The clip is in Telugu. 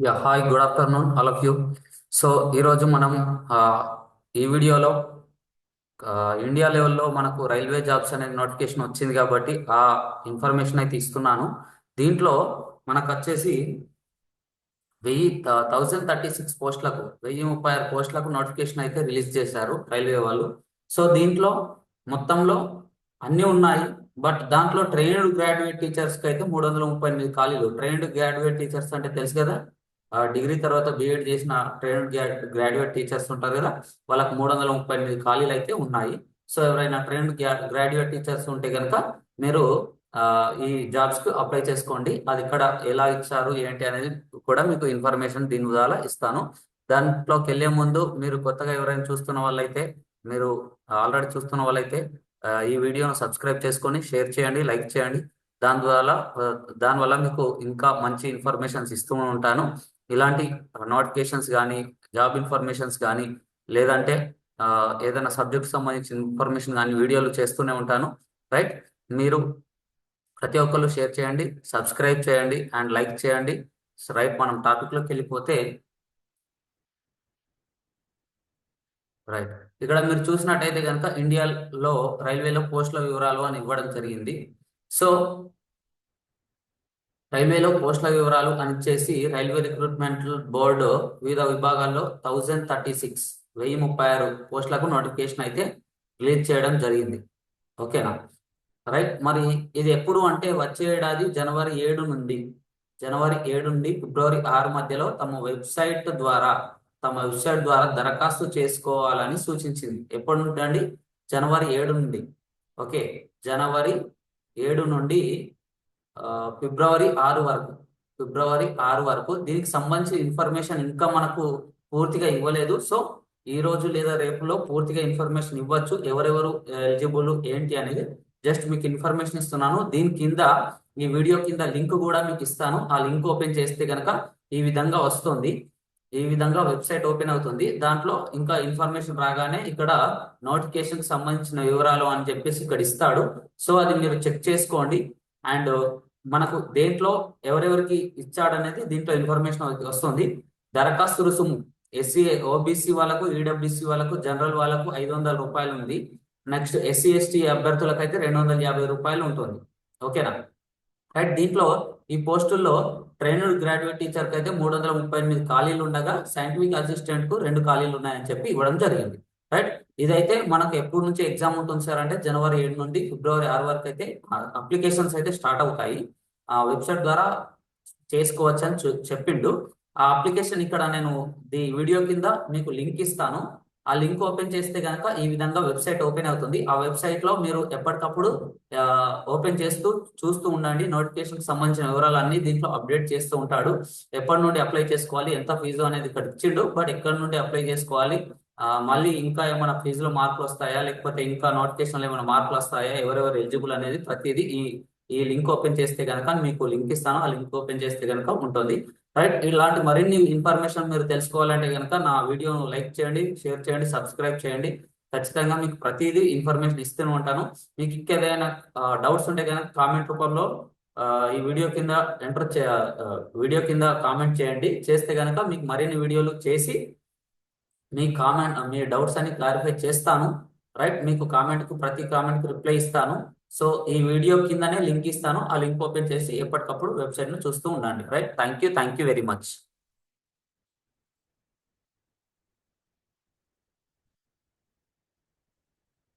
Yeah hi, good afternoon all of you. So ఈరోజు మనం ఆ, ఈ వీడియోలో ఇండియా లెవెల్లో మనకు రైల్వే జాబ్స్ అనే నోటిఫికేషన్ వచ్చింది కాబట్టి ఆ ఇన్ఫర్మేషన్ అయితే ఇస్తున్నాను. దీంట్లో మనకు వచ్చేసి 1036 పోస్టులకు 1036 పోస్టులకు నోటిఫికేషన్ అయితే రిలీజ్ చేశారు రైల్వే వాళ్ళు. సో దీంట్లో మొత్తంలో అన్నీ ఉన్నాయి. బట్ దాంట్లో ట్రైన్డ్ గ్రాడ్యుయేట్ టీచర్స్కి అయితే 338 ఖాళీలు. ట్రైన్డ్ గ్రాడ్యుయేట్ టీచర్స్ అంటే తెలుసు కదా, డిగ్రీ తర్వాత బీఎడ్ చేసిన ట్రైన్డ్ గ్రాడ్యుయేట్ టీచర్స్ ఉంటారు కదా, వాళ్ళకి 338 ఖాళీలు అయితే ఉన్నాయి. సో ఎవరైనా ట్రైన్డ్ గ్రాడ్యుయేట్ టీచర్స్ ఉంటే కనుక మీరు ఆ, ఈ జాబ్స్ కు అప్లై చేసుకోండి. అది ఇక్కడ ఎలా ఇచ్చారు ఏంటి అనేది కూడా మీకు ఇన్ఫర్మేషన్ దీని ద్వారా ఇస్తాను. దాంట్లోకి వెళ్ళే ముందు మీరు కొత్తగా ఎవరైనా చూస్తున్న వాళ్ళైతే, మీరు ఆల్రెడీ చూస్తున్న వాళ్ళైతే ఈ వీడియోను సబ్స్క్రైబ్ చేసుకొని షేర్ చేయండి, లైక్ చేయండి. దాని ద్వారా ఆ, దానివల్ల మీకు ఇంకా మంచి ఇన్ఫర్మేషన్స్ ఇస్తూ ఉంటాను. ఇలాంటి నోటిఫికేషన్స్ కానీ, జాబ్ ఇన్ఫర్మేషన్స్ కానీ, లేదంటే ఆ, ఏదైనా సబ్జెక్ట్ సంబంధించిన ఇన్ఫర్మేషన్ కానీ వీడియోలు చేస్తూనే ఉంటాను. రైట్, మీరు ప్రతి ఒక్కరు షేర్ చేయండి, సబ్స్క్రైబ్ చేయండి అండ్ లైక్ చేయండి. రైట్, మనం టాపిక్లోకి వెళ్ళిపోతే, రైట్, ఇక్కడ మీరు చూసినట్టయితే కనుక ఇండియాలో రైల్వేలో పోస్టుల వివరాలు అని ఇవ్వడం జరిగింది. సో రైల్వేలో పోస్టుల వివరాలు అని ఇచ్చేసి రైల్వే రిక్రూట్మెంట్ బోర్డు వివిధ విభాగాల్లో 1036 1036 పోస్టులకు నోటిఫికేషన్ అయితే రిలీజ్ చేయడం జరిగింది. ఓకేనా? రైట్, మరి ఇది ఎప్పుడు అంటే వచ్చే ఏడాది జనవరి 7 నుండి ఫిబ్రవరి 6 మధ్యలో తమ వెబ్సైట్ ద్వారా దరఖాస్తు చేసుకోవాలని సూచించింది. ఎప్పటి నుండి అండి? జనవరి 7 నుండి. ఓకే, జనవరి 7 నుండి ఆ, ఫిబ్రవరి 6 వరకు దీనికి సంబంధించిన ఇన్ఫర్మేషన్ ఇంకా మనకు పూర్తిగా ఇవ్వలేదు. సో ఈ రోజు లేదా రేపులో పూర్తిగా ఇన్ఫర్మేషన్ ఇవ్వచ్చు, ఎవరెవరు ఎలిజిబుల్ ఏంటి అనేది. జస్ట్ మీకు ఇన్ఫర్మేషన్ ఇస్తున్నాను. దీని కింద, ఈ వీడియో కింద లింక్ కూడా మీకు ఇస్తాను. ఆ లింక్ ఓపెన్ చేస్తే కనుక ఈ విధంగా వస్తుంది. ఈ విధంగా వెబ్సైట్ ఓపెన్ అవుతుంది. దాంట్లో ఇంకా ఇన్ఫర్మేషన్ రాగానే ఇక్కడ నోటిఫికేషన్ కి సంబంధించిన వివరాలు అని చెప్పేసి ఇక్కడ ఇస్తాడు. సో అది మీరు చెక్ చేసుకోండి. అండ్ మనకు దేంట్లో ఎవరెవరికి ఇచ్చాడనేది దీంట్లో ఇన్ఫర్మేషన్ వస్తుంది. దరఖాస్తు రుసుము ఎస్సీ ఓబీసీ వాళ్ళకు, ఈడబ్ల్యూసీ వాళ్ళకు, జనరల్ వాళ్ళకు 500 రూపాయలు ఉంది. నెక్స్ట్ ఎస్సీ ఎస్టీ అభ్యర్థులకు అయితే 250 రూపాయలు ఉంటుంది. ఓకేనా? రైట్, దీంట్లో ఈ పోస్టుల్లో ట్రైనర్ గ్రాడ్యుయేట్ టీచర్ కి అయితే 338 ఖాళీలు ఉండగా సైంటిఫిక్ అసిస్టెంట్ కు 2 ఖాళీలు ఉన్నాయని చెప్పి ఇవ్వడం జరిగింది. రైట్, ఇదైతే మనకు ఎప్పటి నుంచి ఎగ్జామ్ ఉంటుంది సార్ అంటే జనవరి 7 నుండి ఫిబ్రవరి 6 వరకు అయితే అప్లికేషన్స్ అయితే స్టార్ట్ అవుతాయి. ఆ వెబ్సైట్ ద్వారా చేసుకోవచ్చు అని చెప్పిండు. ఆ అప్లికేషన్ ఇక్కడ నేను వీడియో కింద మీకు లింక్ ఇస్తాను. ఆ లింక్ ఓపెన్ చేస్తే కనుక ఈ విధంగా వెబ్సైట్ ఓపెన్ అవుతుంది. ఆ వెబ్సైట్ లో మీరు ఎప్పటికప్పుడు ఓపెన్ చేస్తూ చూస్తూ ఉండండి. నోటిఫికేషన్ సంబంధించిన వివరాలు అన్ని దీంట్లో అప్డేట్ చేస్తూ ఉంటాడు. ఎప్పటి నుండి అప్లై చేసుకోవాలి, ఎంత ఫీజు అనేది ఇక్కడ ఇచ్చిండు, బట్ ఎక్కడి నుండి అప్లై చేసుకోవాలి, మళ్ళీ ఇంకా ఏమైనా ఫీజులో మార్పులు వస్తాయా, లేకపోతే ఇంకా నోటిఫికేషన్లో ఏమైనా మార్పులు వస్తాయా, ఎవరెవరు ఎలిజిబుల్ అనేది ప్రతిదీ ఈ ఈ లింక్ ఓపెన్ చేస్తే కనుక మీకు లింక్ ఇస్తాను. ఆ లింక్ ఓపెన్ చేస్తే కనుక ఉంటుంది. రైట్, ఇలాంటి మరిన్ని ఇన్ఫర్మేషన్ మీరు తెలుసుకోవాలంటే కనుక నా వీడియోను లైక్ చేయండి, షేర్ చేయండి, సబ్స్క్రైబ్ చేయండి. ఖచ్చితంగా మీకు ప్రతిదీ ఇన్ఫర్మేషన్ ఇస్తూనే ఉంటాను. మీకు ఇంకేదైనా డౌట్స్ ఉంటే కనుక కామెంట్ రూపంలో ఆ, ఈ వీడియో కింద ఎంటర్ చే వీడియో కింద కామెంట్ చేయండి. చేస్తే కనుక మీకు మరిన్ని వీడియోలు చేసి మీ డౌట్స్ అన్ని క్లారిఫై చేస్తాను. రైట్, మీకు ప్రతి కామెంట్ కు రిప్లై ఇస్తాను. సో ఈ వీడియో కిందనే లింక్ ఇస్తాను. ఆ లింక్ ఓపెన్ చేసి ఎప్పటికప్పుడు వెబ్సైట్ ను చూస్తూ ఉండండి. Right, thank you very much.